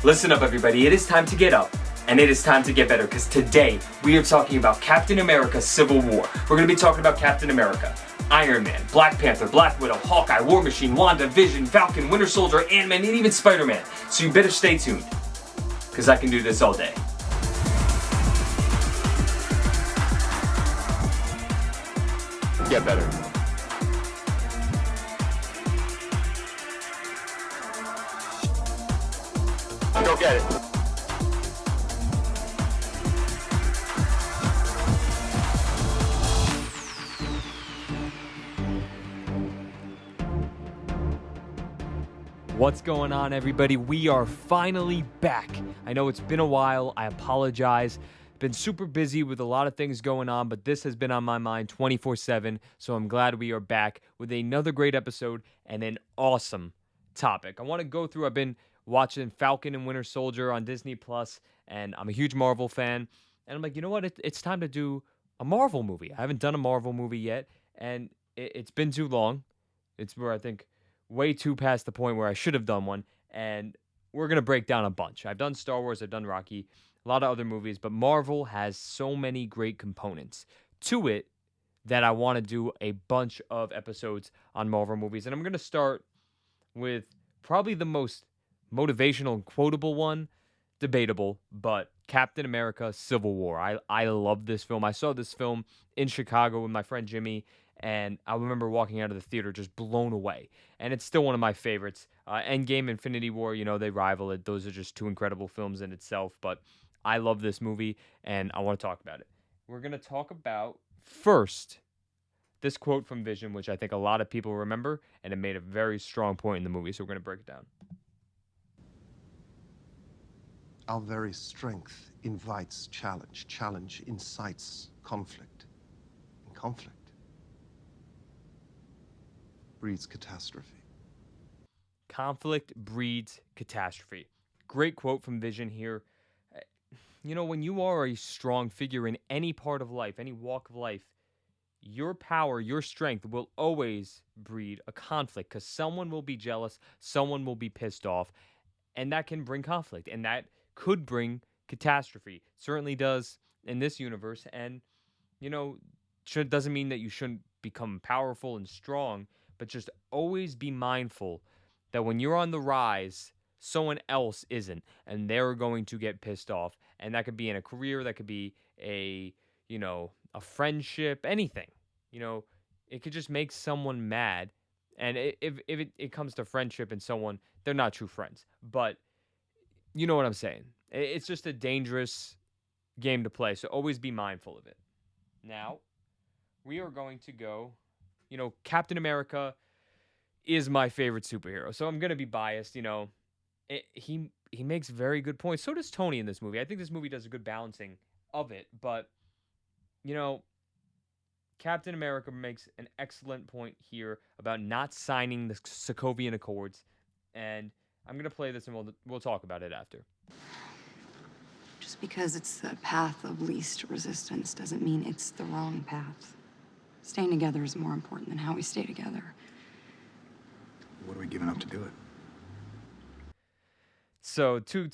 Listen up, everybody. It is time to get up, and it is time to get better, because today we are talking about Captain America Civil War. We're going to be talking about Captain America, Iron Man, Black Panther, Black Widow, Hawkeye, War Machine, Wanda, Vision, Falcon, Winter Soldier, Ant-Man, and even Spider-Man. So you better stay tuned, because I can do this all day. Get better. Go get it. What's going on, everybody? We are finally back. I know it's been a while. I apologize. Been super busy with a lot of things going on, but this has been on my mind 24/7, so I'm glad we are back with another great episode and an awesome topic. I want to go through, I've been watching Falcon and Winter Soldier on Disney Plus, and I'm a huge Marvel fan, and I'm like, you know what? It's time to do a Marvel movie. I haven't done a Marvel movie yet, and it's been too long. It's where I think way too past the point where I should have done one, and we're going to break down a bunch. I've done Star Wars, I've done Rocky, a lot of other movies, but Marvel has so many great components to it that I want to do a bunch of episodes on Marvel movies. And I'm going to start with probably the most motivational and quotable one, debatable, but Captain America Civil War. I love this film. I saw this film in Chicago with my friend Jimmy, and I remember walking out of the theater just blown away. And it's still one of my favorites. Endgame, Infinity War, you know, they rival it. Those are just two incredible films in itself, but I love this movie, and I want to talk about it. We're going to talk about, first, this quote from Vision, which I think a lot of people remember, and it made a very strong point in the movie, so we're going to break it down. Our very strength invites challenge. Challenge incites conflict. And conflict breeds catastrophe. Conflict breeds catastrophe. Great quote from Vision here. You know, when you are a strong figure in any part of life, any walk of life, your power, your strength will always breed a conflict, because someone will be jealous, someone will be pissed off, and that can bring conflict, and that could bring catastrophe. Certainly does in this universe, and, you know, doesn't mean that you shouldn't become powerful and strong, but just always be mindful that when you're on the rise, someone else isn't, and they're going to get pissed off. And that could be in a career, that could be a friendship, anything. You know, it could just make someone mad. And if it comes to friendship and someone, they're not true friends. But you know what I'm saying. It's just a dangerous game to play, so always be mindful of it. Now, we are going to go, Captain America is my favorite superhero, so I'm going to be biased, He makes very good points. So does Tony in this movie. I think this movie does a good balancing of it. But, Captain America makes an excellent point here about not signing the Sokovian Accords. And I'm going to play this, and we'll talk about it after. Just because it's the path of least resistance doesn't mean it's the wrong path. Staying together is more important than how we stay together. What are we giving up to do it? So two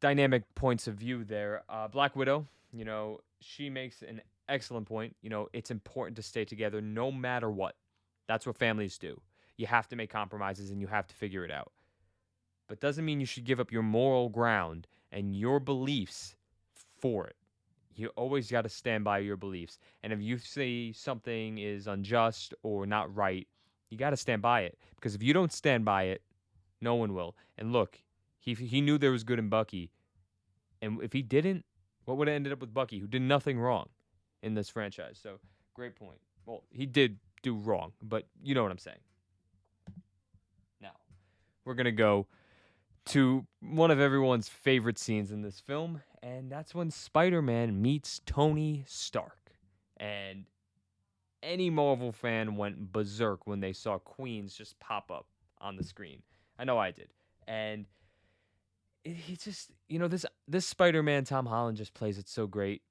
dynamic points of view there. Black Widow, she makes an excellent point. It's important to stay together no matter what. That's what families do. You have to make compromises and you have to figure it out. But doesn't mean you should give up your moral ground and your beliefs for it. You always got to stand by your beliefs. And if you see something is unjust or not right, you got to stand by it. Because if you don't stand by it, no one will. And look, he knew there was good in Bucky. And if he didn't, what would have ended up with Bucky, who did nothing wrong in this franchise? So, great point. Well, he did do wrong, but you know what I'm saying. Now, we're going to go to one of everyone's favorite scenes in this film, and that's when Spider-Man meets Tony Stark. And any Marvel fan went berserk when they saw Queens just pop up on the screen. I know I did. And he just, this Spider-Man, Tom Holland, just plays it so great.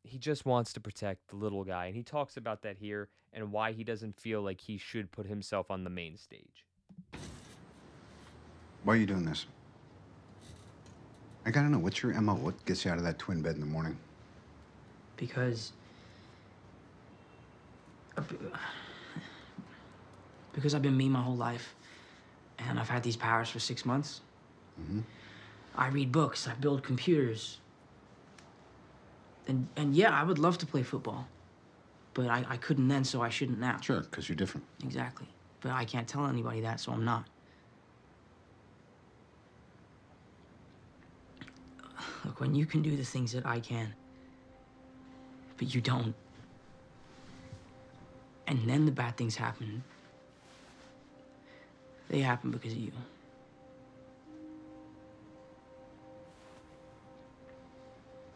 He just wants to protect the little guy. And he talks about that here and why he doesn't feel like he should put himself on the main stage. Why are you doing this? I gotta know, what's your MO? What gets you out of that twin bed in the morning? Because I've been me my whole life, and I've had these powers for 6 months. I read books, I build computers. And yeah, I would love to play football, but I couldn't then, so I shouldn't now. Sure, because you're different. Exactly. But I can't tell anybody that, so I'm not. Look, when you can do the things that I can, but you don't, and then the bad things happen, they happen because of you.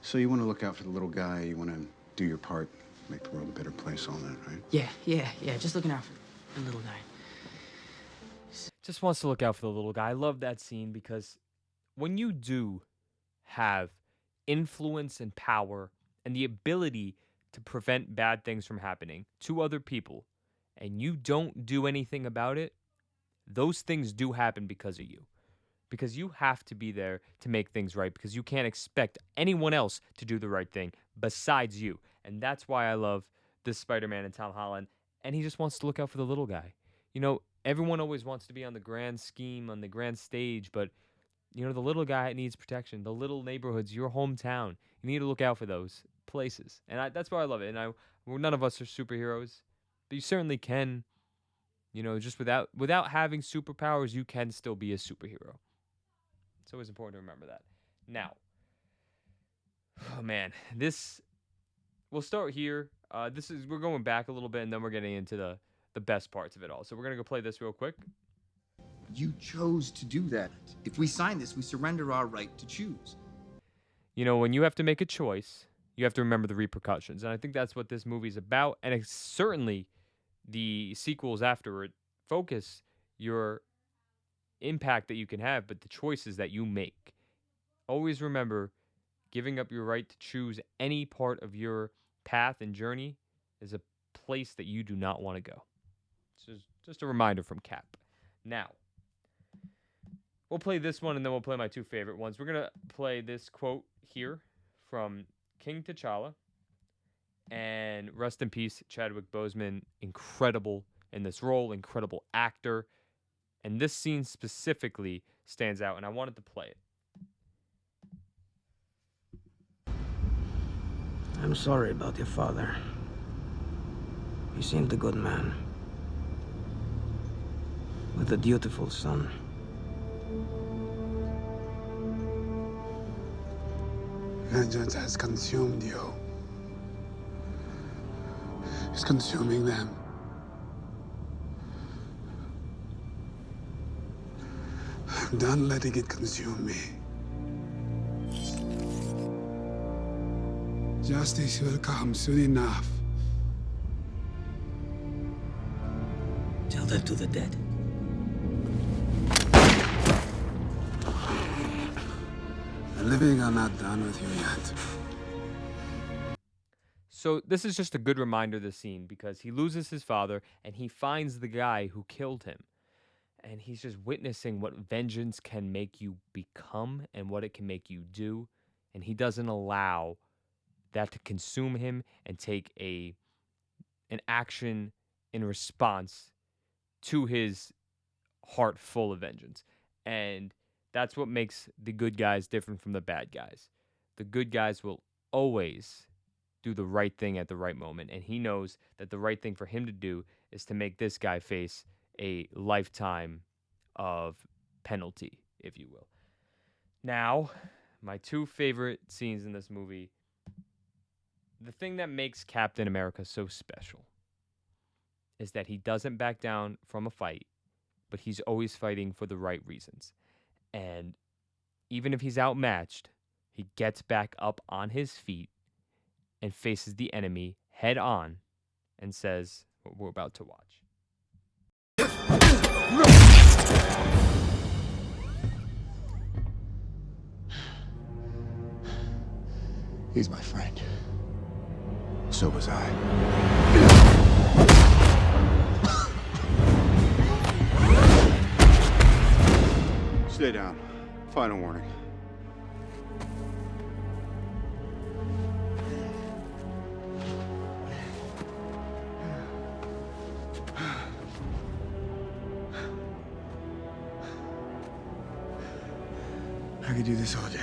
So you want to look out for the little guy, you want to do your part, make the world a better place, all that, right? Yeah, just looking out for the little guy. Just wants to look out for the little guy. I love that scene because when you do have influence and power and the ability to prevent bad things from happening to other people, and you don't do anything about it, those things do happen because of you. Because you have to be there to make things right, because you can't expect anyone else to do the right thing besides you. And that's why I love this Spider-Man and Tom Holland. And he just wants to look out for the little guy. You know, everyone always wants to be on the grand scheme, on the grand stage, but, you know, the little guy needs protection. The little neighborhoods, your hometown, you need to look out for those places. And that's why I love it. And none of us are superheroes, but you certainly can, you know, just without having superpowers, you can still be a superhero. It's always important to remember that. Now, oh man, we'll start here. We're going back a little bit, and then we're getting into the best parts of it all. So we're gonna go play this real quick. You chose to do that. If we sign this, we surrender our right to choose. You know, when you have to make a choice, you have to remember the repercussions, and I think that's what this movie's about. And it's certainly the sequels after it focus your impact that you can have, but the choices that you make. Always remember, giving up your right to choose any part of your path and journey is a place that you do not want to go. It's just a reminder from Cap. Now, we'll play this one, and then we'll play my two favorite ones. We're going to play this quote here from King T'Challa. And rest in peace, Chadwick Boseman. Incredible in this role, incredible actor. And this scene specifically stands out, and I wanted to play it. I'm sorry about your father. He seemed a good man, with a dutiful son. Vengeance has consumed you. It's consuming them. I'm done letting it consume me. Justice will come soon enough. Tell that to the dead. The living are not done with you yet. So this is just a good reminder of the scene, because he loses his father and he finds the guy who killed him. And he's just witnessing what vengeance can make you become and what it can make you do. And he doesn't allow that to consume him and take an action in response to his heart full of vengeance. And that's what makes the good guys different from the bad guys. The good guys will always do the right thing at the right moment. And he knows that the right thing for him to do is to make this guy face a lifetime of penalty, if you will. Now, my two favorite scenes in this movie. The thing that makes Captain America so special is that he doesn't back down from a fight, but he's always fighting for the right reasons. And even if he's outmatched, he gets back up on his feet and faces the enemy head on and says what we're about to watch. He's my friend. So was I. Stay down. Final warning. I could do this all day.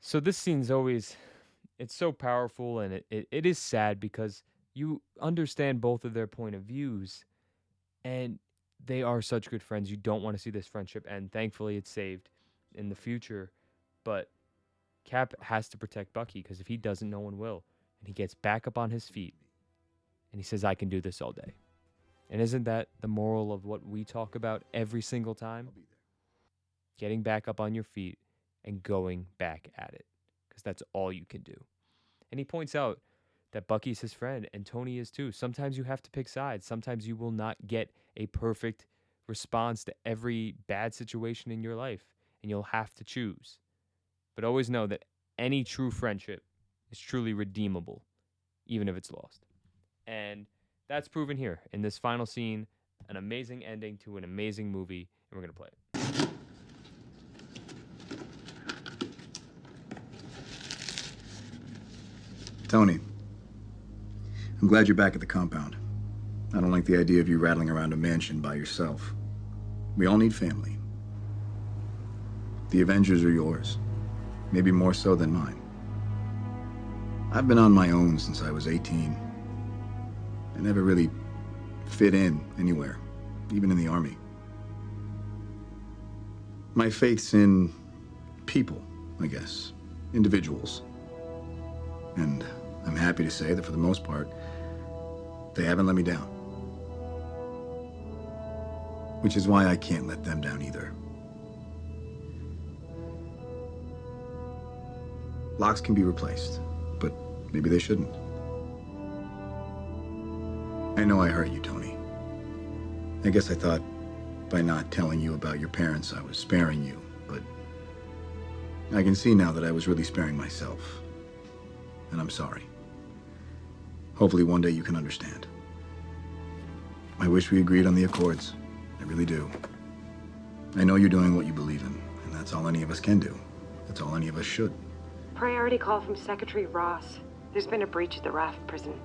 So this scene's always, it's so powerful, and it is sad because you understand both of their point of views, and they are such good friends. You don't want to see this friendship end. Thankfully, it's saved in the future, but Cap has to protect Bucky because if he doesn't, no one will. And he gets back up on his feet, and he says, I can do this all day. And isn't that the moral of what we talk about every single time? Getting back up on your feet and going back at it, because that's all you can do. And he points out that Bucky's his friend and Tony is too. Sometimes you have to pick sides. Sometimes you will not get a perfect response to every bad situation in your life, and you'll have to choose. But always know that any true friendship is truly redeemable, even if it's lost. And that's proven here in this final scene, an amazing ending to an amazing movie, and we're going to play it. Tony, I'm glad you're back at the compound. I don't like the idea of you rattling around a mansion by yourself. We all need family. The Avengers are yours, maybe more so than mine. I've been on my own since I was 18. I never really fit in anywhere, even in the army. My faith's in people, I guess, individuals. And I'm happy to say that for the most part, they haven't let me down. Which is why I can't let them down either. Locks can be replaced, but maybe they shouldn't. I know I hurt you, Tony. I guess I thought by not telling you about your parents, I was sparing you, but I can see now that I was really sparing myself. And I'm sorry. Hopefully one day you can understand. I wish we agreed on the accords. I really do. I know you're doing what you believe in, and that's all any of us can do. That's all any of us should. Priority call from Secretary Ross. There's been a breach at the Raft prison.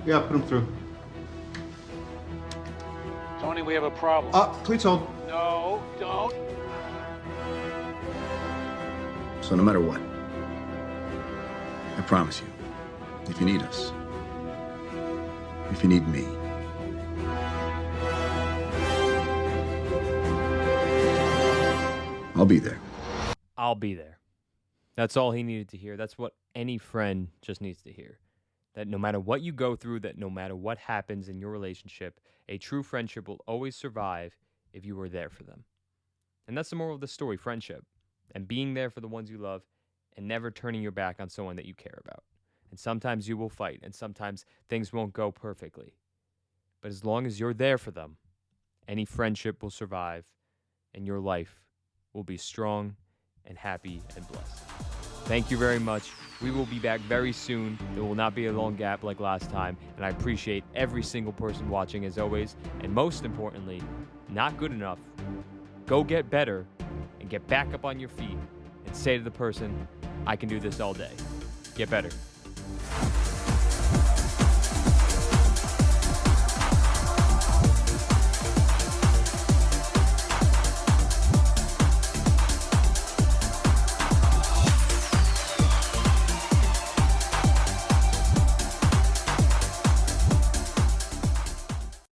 Yeah, put him through. Tony, we have a problem. Please hold. No, don't. So no matter what, I promise you, if you need us, if you need me, I'll be there. I'll be there. That's all he needed to hear. That's what any friend just needs to hear. That no matter what you go through, that no matter what happens in your relationship, a true friendship will always survive if you were there for them. And that's the moral of the story, friendship. And being there for the ones you love and never turning your back on someone that you care about. And sometimes you will fight, and sometimes things won't go perfectly. But as long as you're there for them, any friendship will survive, and your life will be strong and happy and blessed. Thank you very much. We will be back very soon. There will not be a long gap like last time, and I appreciate every single person watching as always. And most importantly, not good enough. Go get better and get back up on your feet and say to the person, I can do this all day. Get better.